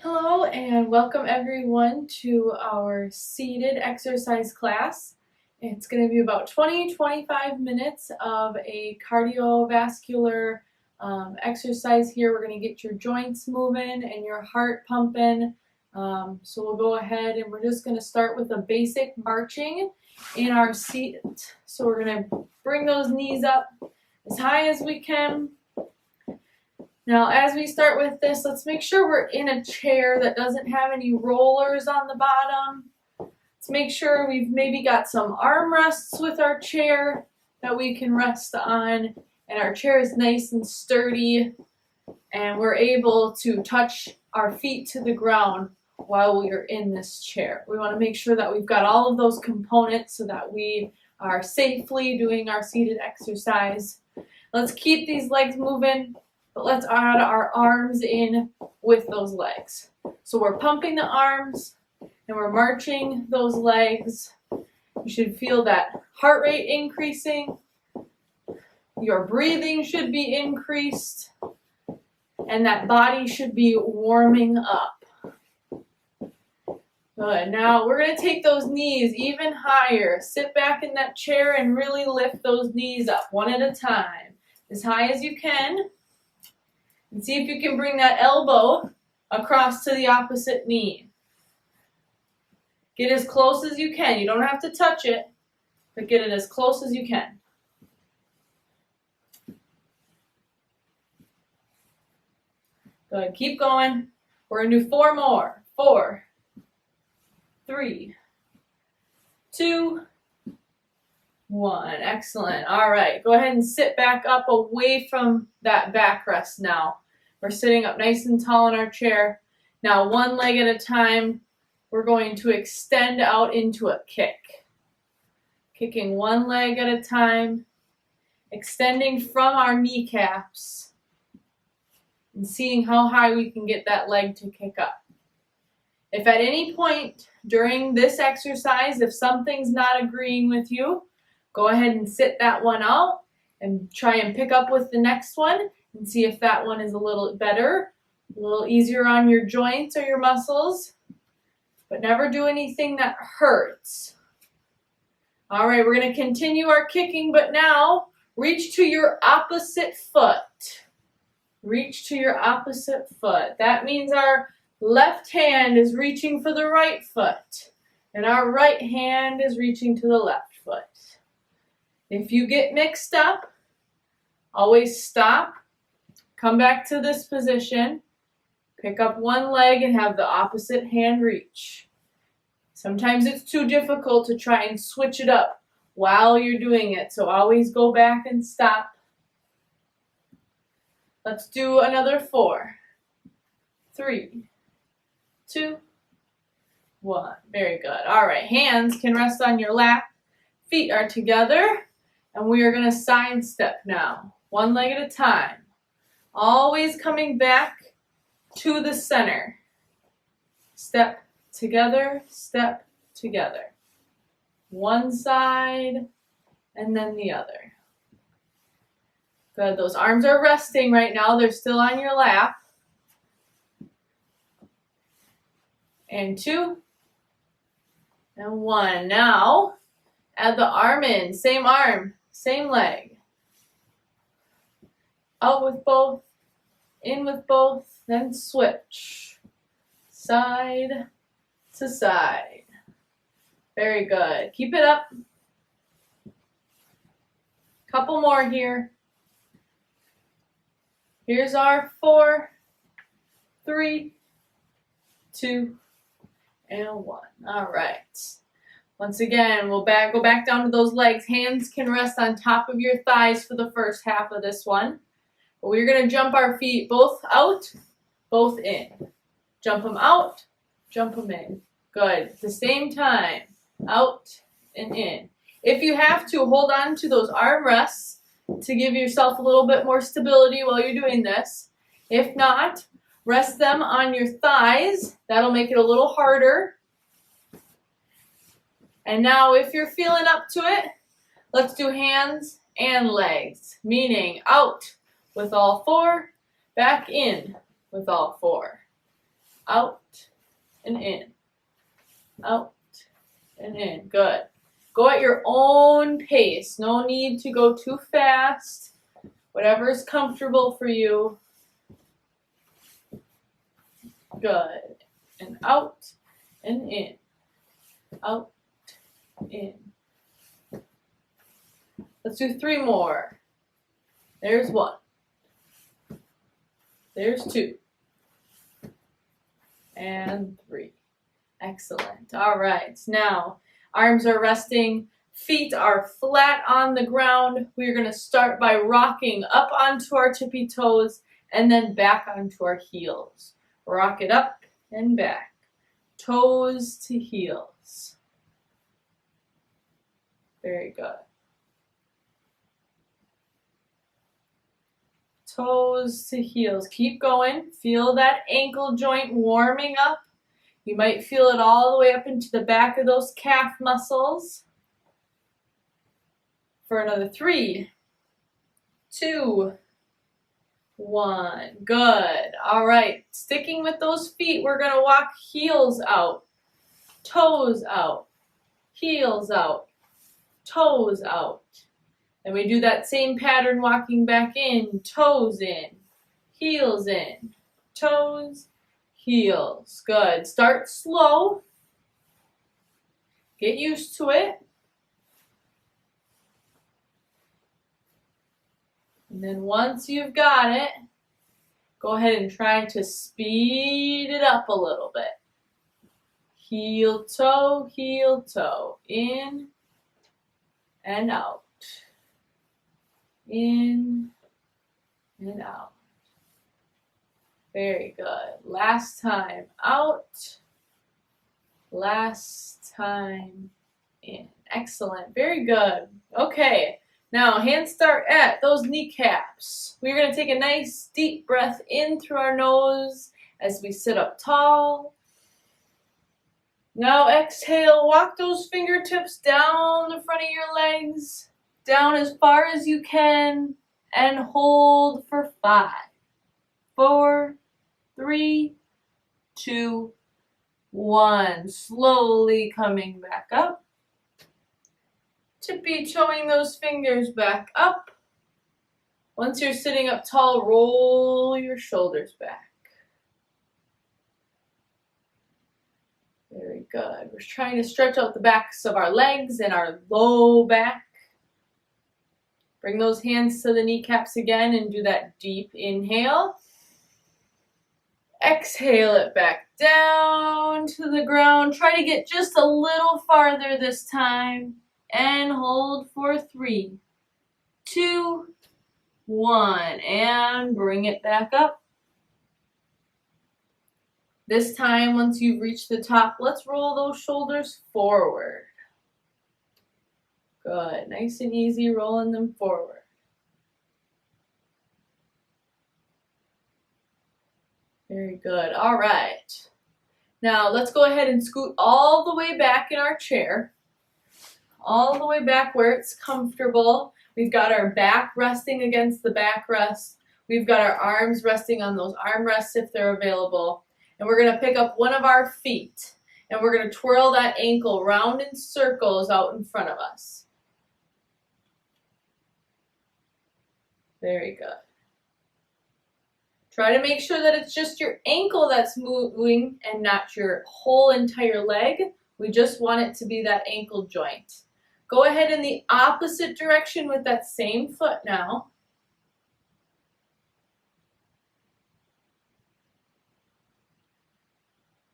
Hello and welcome everyone to our seated exercise class. It's going to be about 20-25 minutes of a cardiovascular exercise here. We're going to get your joints moving and your heart pumping. So we'll go ahead and we're just going to start with a basic marching in our seat. So we're going to bring those knees up as high as we can. Now, as we start with this, let's make sure we're in a chair that doesn't have any rollers on the bottom. Let's make sure we've maybe got some arm rests with our chair that we can rest on, and our chair is nice and sturdy, and we're able to touch our feet to the ground while we are in this chair. We want to make sure that we've got all of those components so that we are safely doing our seated exercise. Let's keep these legs moving. But let's add our arms in with those legs. So we're pumping the arms and we're marching those legs. You should feel that heart rate increasing. Your breathing should be increased. And that body should be warming up. Good. Now we're going to take those knees even higher. Sit back in that chair and really lift those knees up one at a time. As high as you can. And see if you can bring that elbow across to the opposite knee. Get as close as you can. You don't have to touch it, but get it as close as you can. Good. Keep going. We're going to do 4 more. 4, 3, 2, 1. Excellent. All right. Go ahead and sit back up away from that backrest now. We're sitting up nice and tall in our chair. Now, one leg at a time, we're going to extend out into a kick. Kicking one leg at a time, extending from our kneecaps, and seeing how high we can get that leg to kick up. If at any point during this exercise, if something's not agreeing with you, go ahead and sit that one out and try and pick up with the next one and see if that one is a little better, a little easier on your joints or your muscles. But never do anything that hurts. All right, we're going to continue our kicking, but now reach to your opposite foot. Reach to your opposite foot. That means our left hand is reaching for the right foot, and our right hand is reaching to the left foot. If you get mixed up, always stop, come back to this position, pick up one leg and have the opposite hand reach. Sometimes it's too difficult to try and switch it up while you're doing it, so always go back and stop. Let's do another 4, 3, 2, 1. Very good. All right, hands can rest on your lap, feet are together, and we are going to side step now, one leg at a time. Always coming back to the center. Step together, step together. One side and then the other. Good. Those arms are resting right now. They're still on your lap. And 2 and 1. Now, add the arm in. Same arm, same leg. Out with both, in with both, then switch. Side to side. Very good. Keep it up. Couple more here. Here's our 4, 3, 2, and 1. All right. Once again, we'll go back down to those legs. Hands can rest on top of your thighs for the first half of this one. But we're going to jump our feet both out, both in. Jump them out, jump them in. Good. At the same time, out and in. If you have to, hold on to those arm rests to give yourself a little bit more stability while you're doing this. If not, rest them on your thighs. That'll make it a little harder. And now if you're feeling up to it, let's do hands and legs, meaning out with all 4, back in with all 4. out, and in, out, and in. Good. Go at your own pace. No need to go too fast. Whatever is comfortable for you. Good. And out, and in, out, in. Let's do 3 more. There's 1. There's 2. And 3. Excellent. All right. Now, arms are resting. Feet are flat on the ground. We're going to start by rocking up onto our tippy toes and then back onto our heels. Rock it up and back. Toes to heels. Very good. Toes to heels. Keep going. Feel that ankle joint warming up. You might feel it all the way up into the back of those calf muscles. For another 3, 2, 1. Good. All right. Sticking with those feet, we're going to walk heels out, toes out, heels out, toes out. And we do that same pattern walking back in, toes in, heels in, toes, heels. Good. Start slow. Get used to it. And then once you've got it, go ahead and try to speed it up a little bit. Heel, toe, in and out. In and out. Very good. Last time out. Last time in. Excellent. Very good. Okay. Now, hands start at those kneecaps. We're going to take a nice deep breath in through our nose as we sit up tall. Now exhale, walk those fingertips down the front of your legs, down as far as you can, and hold for 5, 4, 3, 2, 1. Slowly coming back up. Tippy-toeing those fingers back up. Once you're sitting up tall, roll your shoulders back. Very good. We're trying to stretch out the backs of our legs and our low back. Bring those hands to the kneecaps again and do that deep inhale. Exhale it back down to the ground. Try to get just a little farther this time. And hold for 3, 2, 1. And bring it back up. This time, once you've reached the top, let's roll those shoulders forward. Good. Nice and easy, rolling them forward. Very good. All right. Now, let's go ahead and scoot all the way back in our chair. All the way back where it's comfortable. We've got our back resting against the backrest. We've got our arms resting on those armrests if they're available. And we're going to pick up one of our feet. And we're going to twirl that ankle round in circles out in front of us. Very good. Try to make sure that it's just your ankle that's moving and not your whole entire leg. We just want it to be that ankle joint. Go ahead in the opposite direction with that same foot now.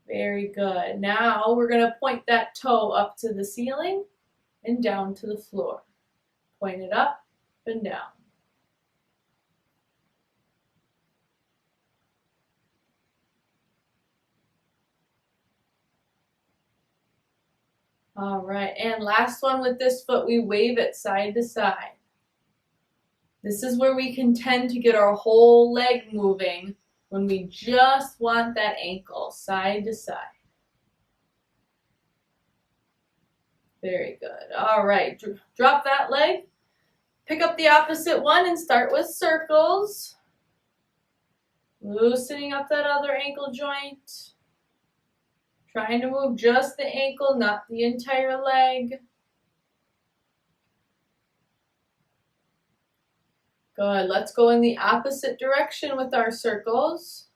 Very good. Now we're going to point that toe up to the ceiling and down to the floor. Point it up and down. All right, and last one with this foot, we wave it side to side. This is where we can tend to get our whole leg moving when we just want that ankle side to side. Very good. All right, drop that leg. Pick up the opposite one and start with circles. Loosening up that other ankle joint. Trying to move just the ankle, not the entire leg. Good. Let's go in the opposite direction with our circles.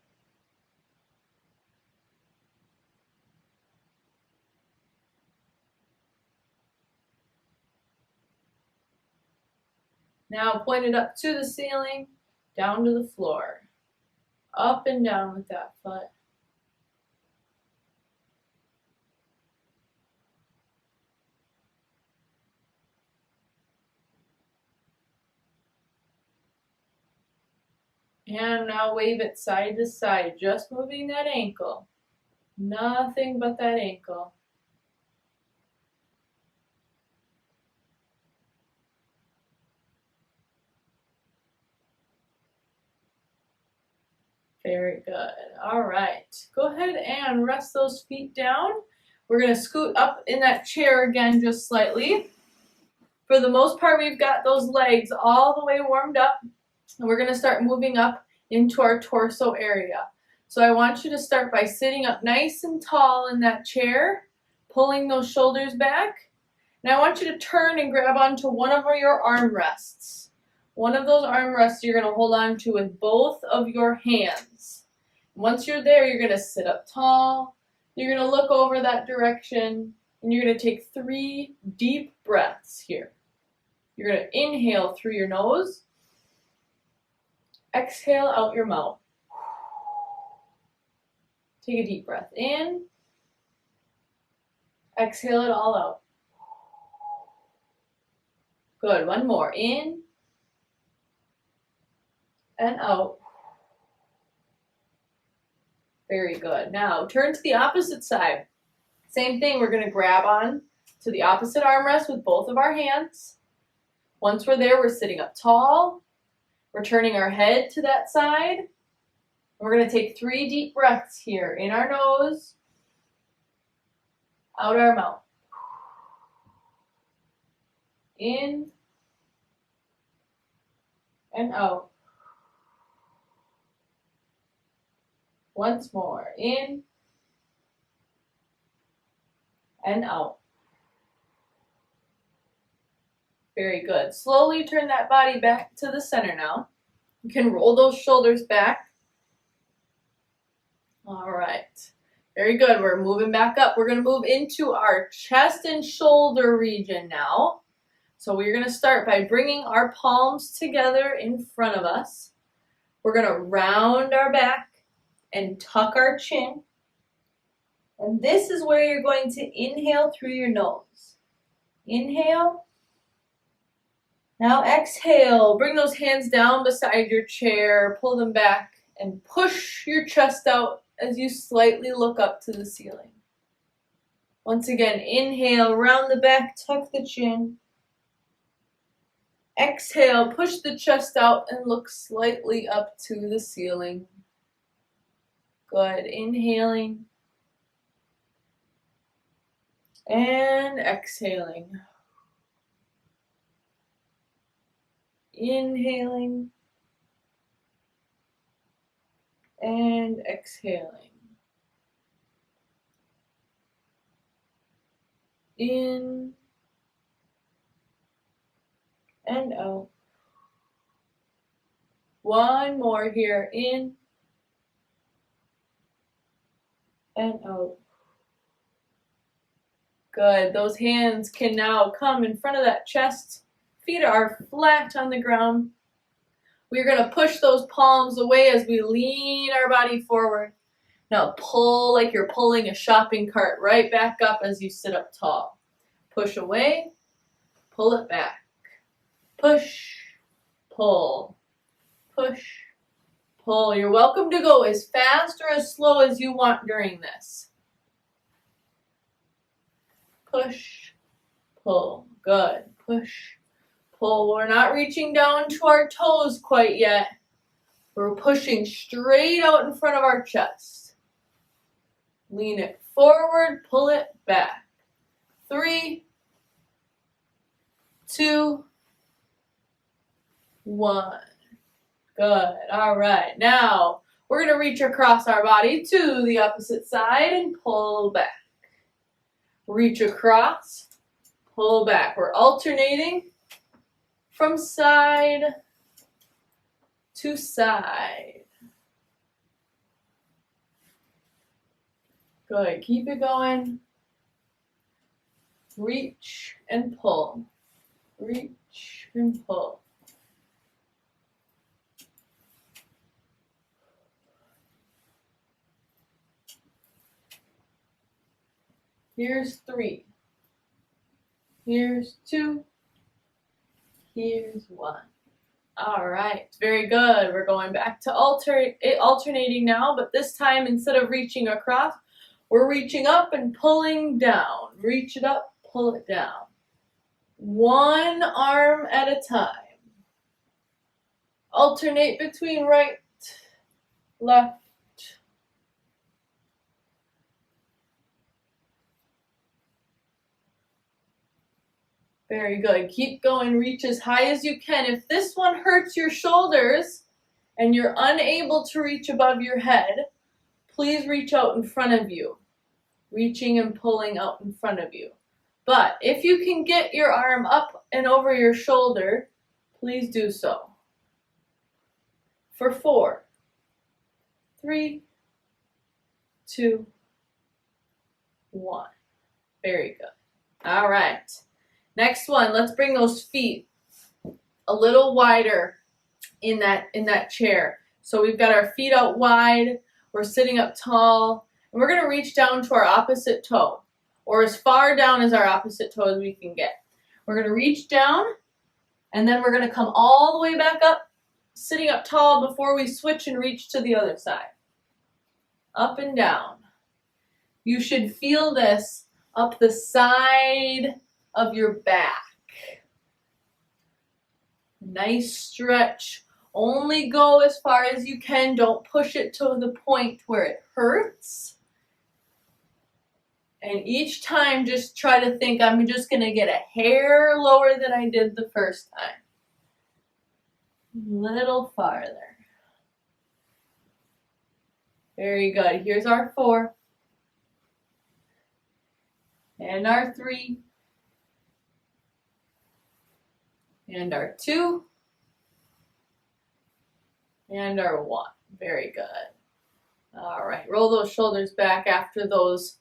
Now point it up to the ceiling, down to the floor. Up and down with that foot. And now wave it side to side, just moving that ankle. Nothing but that ankle. Very good. All right. Go ahead and rest those feet down. We're going to scoot up in that chair again just slightly. For the most part, we've got those legs all the way warmed up. And we're going to start moving up into our torso area. So I want you to start by sitting up nice and tall in that chair, pulling those shoulders back. And I want you to turn and grab onto one of your arm rests. One of those arm rests you're going to hold on to with both of your hands. Once you're there, you're going to sit up tall. You're going to look over that direction. And you're going to take 3 deep breaths here. You're going to inhale through your nose. Exhale out your mouth. Take a deep breath in. Exhale it all out. Good. One more. In and out. Very good. Now turn to the opposite side. Same thing. We're going to grab on to the opposite armrest with both of our hands. Once we're there, we're sitting up tall. We're turning our head to that side. We're going to take 3 deep breaths here. In our nose, out our mouth. In and out. Once more. In and out. Very good. Slowly turn that body back to the center now. You can roll those shoulders back. All right. Very good. We're moving back up. We're going to move into our chest and shoulder region now. So we're going to start by bringing our palms together in front of us. We're going to round our back and tuck our chin. And this is where you're going to inhale through your nose. Inhale. Now exhale. Bring those hands down beside your chair. Pull them back and push your chest out as you slightly look up to the ceiling. Once again, inhale, round the back, tuck the chin. Exhale, push the chest out and look slightly up to the ceiling. Good. Inhaling and exhaling. Inhaling and exhaling. In and out. One more here. In and out. Good. Those hands can now come in front of that chest. Feet are flat on the ground. We're going to push those palms away as we lean our body forward. Now pull like you're pulling a shopping cart right back up as you sit up tall. Push away, pull it back. Push, pull, push, pull. You're welcome to go as fast or as slow as you want during this. Push, pull. Good. Push, pull. We're not reaching down to our toes quite yet. We're pushing straight out in front of our chest. Lean it forward, pull it back. 3, 2, 1. Good. All right. Now We're going to reach across our body to the opposite side and pull back. Reach across, pull back. We're alternating from side to side. Good, keep it going. Reach and pull. Reach and pull. Here's 3. Here's 2. Here's 1. All right, very good. We're going back to alternating now, but this time instead of reaching across, we're reaching up and pulling down. Reach it up, pull it down. One arm at a time. Alternate between right, left. Very good. Keep going. Reach as high as you can. If this one hurts your shoulders and you're unable to reach above your head, please reach out in front of you. Reaching and pulling out in front of you. But if you can get your arm up and over your shoulder, please do so. For 4, 3, 2, 1. Very good. All right. Next one, let's bring those feet a little wider in that chair. So we've got our feet out wide, we're sitting up tall, and we're going to reach down to our opposite toe, or as far down as our opposite toe as we can get. We're going to reach down, and then we're going to come all the way back up, sitting up tall before we switch and reach to the other side. Up and down. You should feel this up the side of your back. Nice stretch. Only go as far as you can. Don't push it to the point where it hurts. And each time just try to think, I'm just going to get a hair lower than I did the first time. A little farther. Very good. Here's our 4. And our 3. And our 2. And our 1. Very good. All right, roll those shoulders back after those.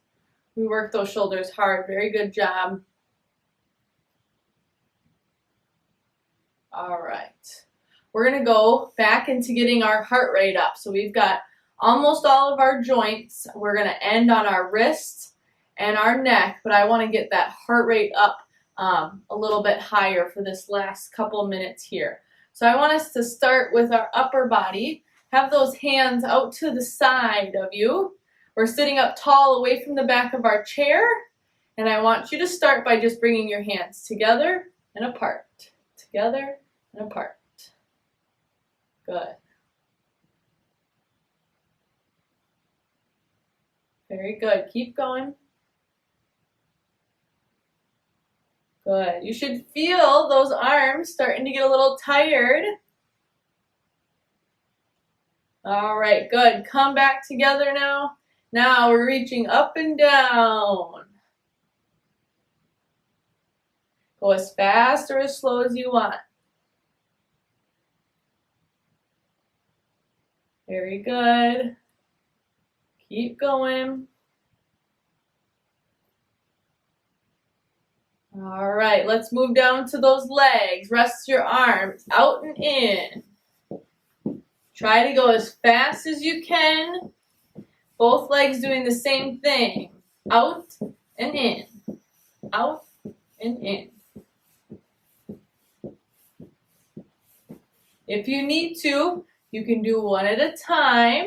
We work those shoulders hard. Very good job. All right. We're going to go back into getting our heart rate up. So we've got almost all of our joints. We're going to end on our wrists and our neck, but I want to get that heart rate up a little bit higher for this last couple minutes here. So I want us to start with our upper body. Have those hands out to the side of you. We're sitting up tall away from the back of our chair. And I want you to start by just bringing your hands together and apart. Together and apart. Good. Very good. Keep going. Good. You should feel those arms starting to get a little tired. All right, good. Come back together now. Now we're reaching up and down. Go as fast or as slow as you want. Very good. Keep going. All right, let's move down to those legs. Rest your arms out and in. Try to go as fast as you can. Both legs doing the same thing. Out and in. Out and in. If you need to, you can do one at a time.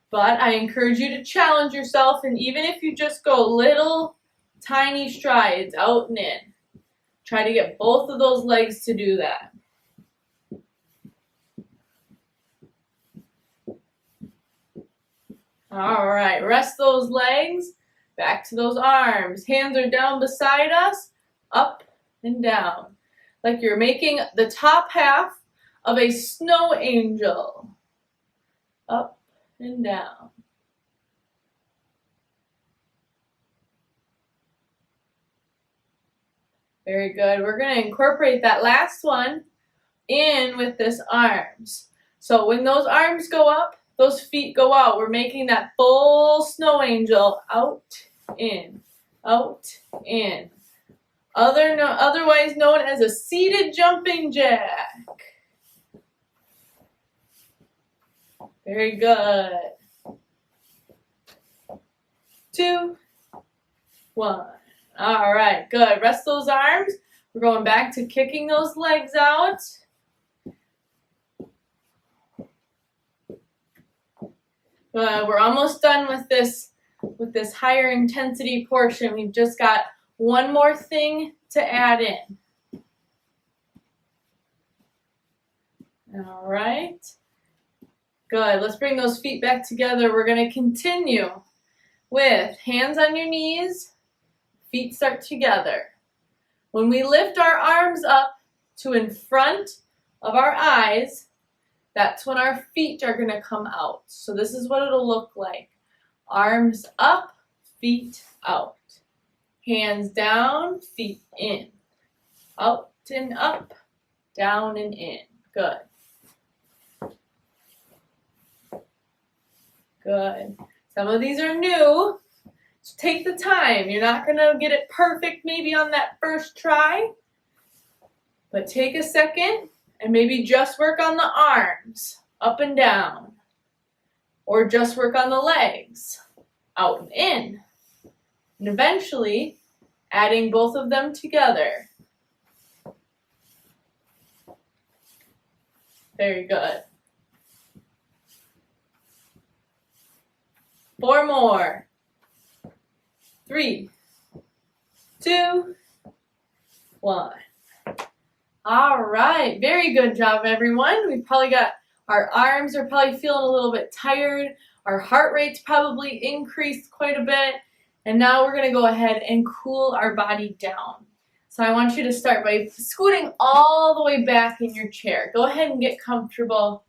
But I encourage you to challenge yourself, and even if you just go little tiny strides out and in, try to get both of those legs to do that. All right, rest those legs, back to those arms. Hands are down beside us, up and down. Like you're making the top half of a snow angel. up and down. Very good. We're going to incorporate that last one in with this arms. So when those arms go up, those feet go out. We're making that full snow angel. Out, in, in. Otherwise known as a seated jumping jack. Very good. 2, 1. All right, good. Rest those arms. We're going back to kicking those legs out. We're almost done with this higher intensity portion. We've just got one more thing to add in. All right. Good. Let's bring those feet back together. We're going to continue with hands on your knees, feet start together. When we lift our arms up to in front of our eyes, that's when our feet are going to come out. So this is what it'll look like. Arms up, feet out. Hands down, feet in. Out and up, down and in. Good. Good. Some of these are new, so take the time. You're not going to get it perfect maybe on that first try, but take a second and maybe just work on the arms, up and down, or just work on the legs, out and in, and eventually adding both of them together. Very good. 4 more. 3, 2, 1. All right, very good job, everyone. We probably got our arms are probably feeling a little bit tired. Our heart rate's probably increased quite a bit. And now we're going to go ahead and cool our body down. So I want you to start by scooting all the way back in your chair. Go ahead and get comfortable.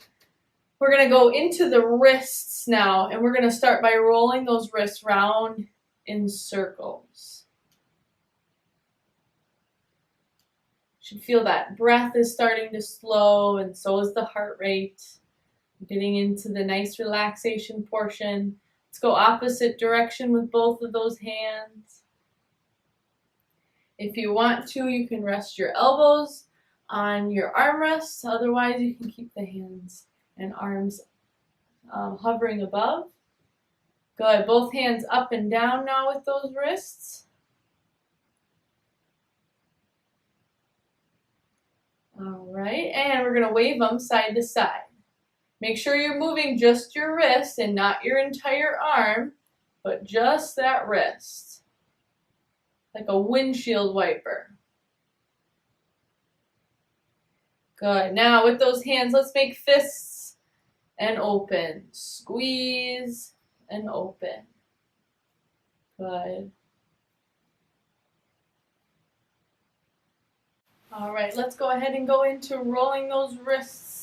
We're going to go into the wrists now, and we're going to start by rolling those wrists round in circles. You should feel that breath is starting to slow, and so is the heart rate. Getting into the nice relaxation portion. Let's go opposite direction with both of those hands. If you want to, you can rest your elbows on your armrests. Otherwise, you can keep the hands and arms hovering above. Good. Both hands up and down now with those wrists. All right, and we're going to wave them side to side. Make sure you're moving just your wrist and not your entire arm, but just that wrist, like a windshield wiper. Good. Now with those hands, let's make fists and open. Squeeze and open. Good. All right, let's go ahead and go into rolling those wrists.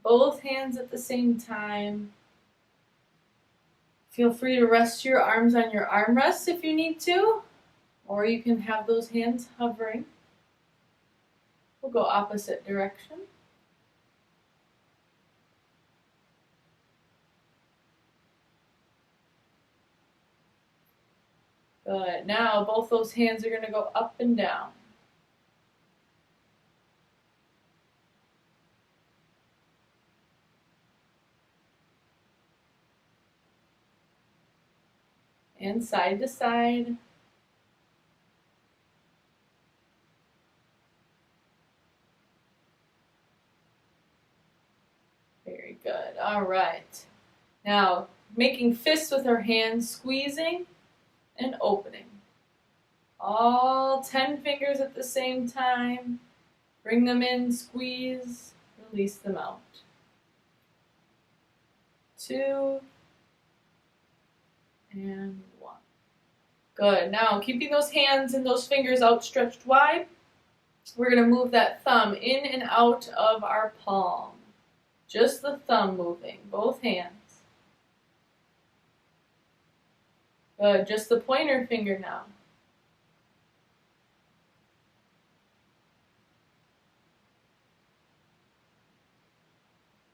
Both hands at the same time. Feel free to rest your arms on your armrests if you need to, or you can have those hands hovering. We'll go opposite direction. Good. Now both those hands are going to go up and down. And side to side. Very good. All right. Now, making fists with our hands, squeezing and opening. All 10 fingers at the same time. Bring them in, squeeze, release them out. 2 and 1. Good. Now, keeping those hands and those fingers outstretched wide, we're going to move that thumb in and out of our palm. Just the thumb moving, both hands. Good, just the pointer finger now.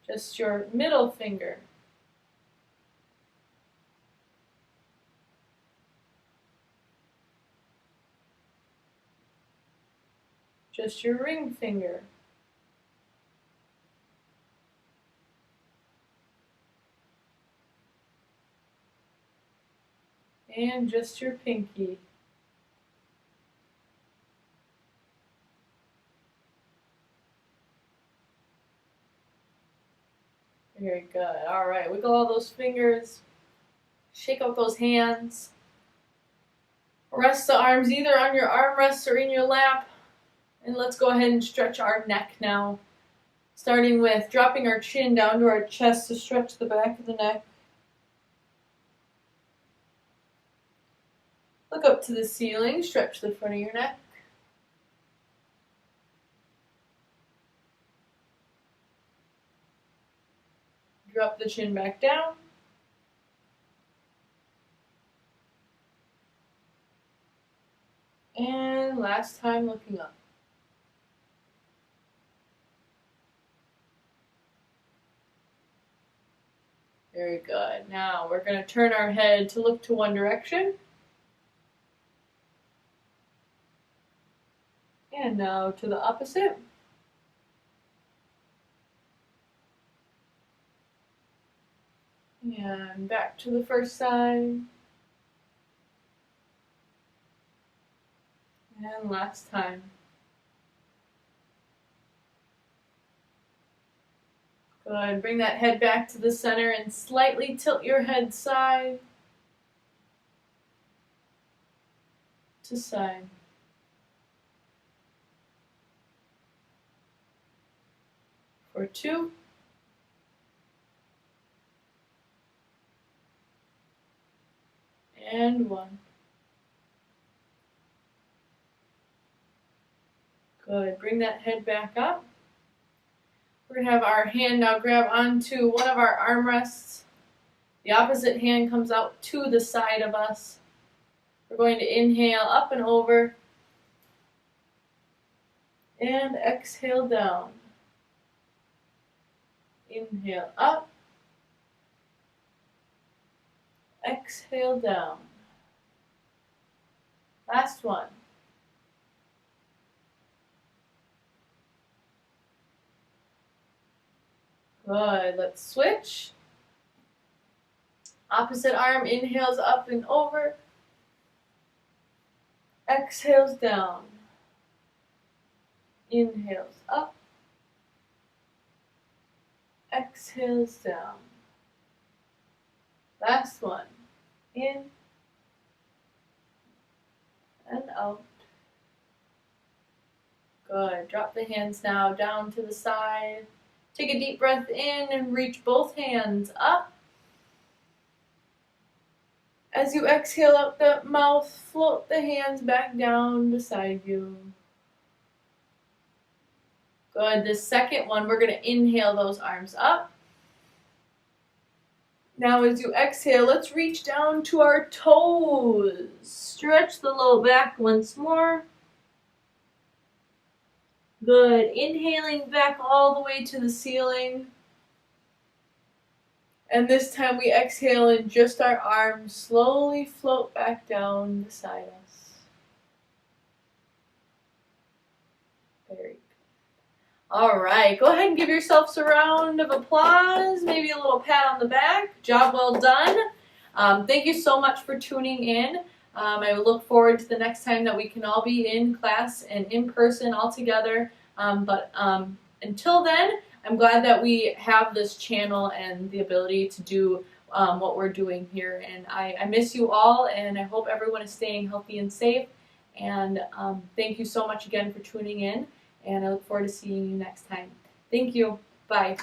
Just your middle finger. Just your ring finger. And just your pinky. Very good. All right, wiggle all those fingers. Shake out those hands. Rest the arms either on your armrests or in your lap. And let's go ahead and stretch our neck now. Starting with dropping our chin down to our chest to stretch the back of the neck. Look up to the ceiling, stretch the front of your neck. Drop the chin back down. And last time looking up. Very good. Now we're going to turn our head to look to one direction. And now to the opposite. And back to the first side. And last time. Good. Bring that head back to the center and slightly tilt your head side to side. For 2. And 1. Good. Bring that head back up. We're going to have our hand now grab onto one of our armrests. The opposite hand comes out to the side of us. We're going to inhale up and over. And exhale down. Inhale up. Exhale down. Last one. Good. Let's switch. Opposite arm inhales up and over. Exhales down. Inhales up. Exhales down. Last one. In and out. Good. Drop the hands now down to the side. Take a deep breath in and reach both hands up. As you exhale out the mouth, float the hands back down beside you. Good. The second one, we're going to inhale those arms up. Now as you exhale, let's reach down to our toes. Stretch the low back once more. Good. Inhaling back all the way to the ceiling. And this time we exhale and just our arms slowly float back down beside us. Very good. All right, go ahead and give yourselves a round of applause, maybe a little pat on the back. Job well done. Thank you so much for tuning in. I look forward to the next time that we can all be in class and in person all together. But until then, I'm glad that we have this channel and the ability to do what we're doing here. And I miss you all, and I hope everyone is staying healthy and safe. And thank you so much again for tuning in, and I look forward to seeing you next time. Thank you. Bye.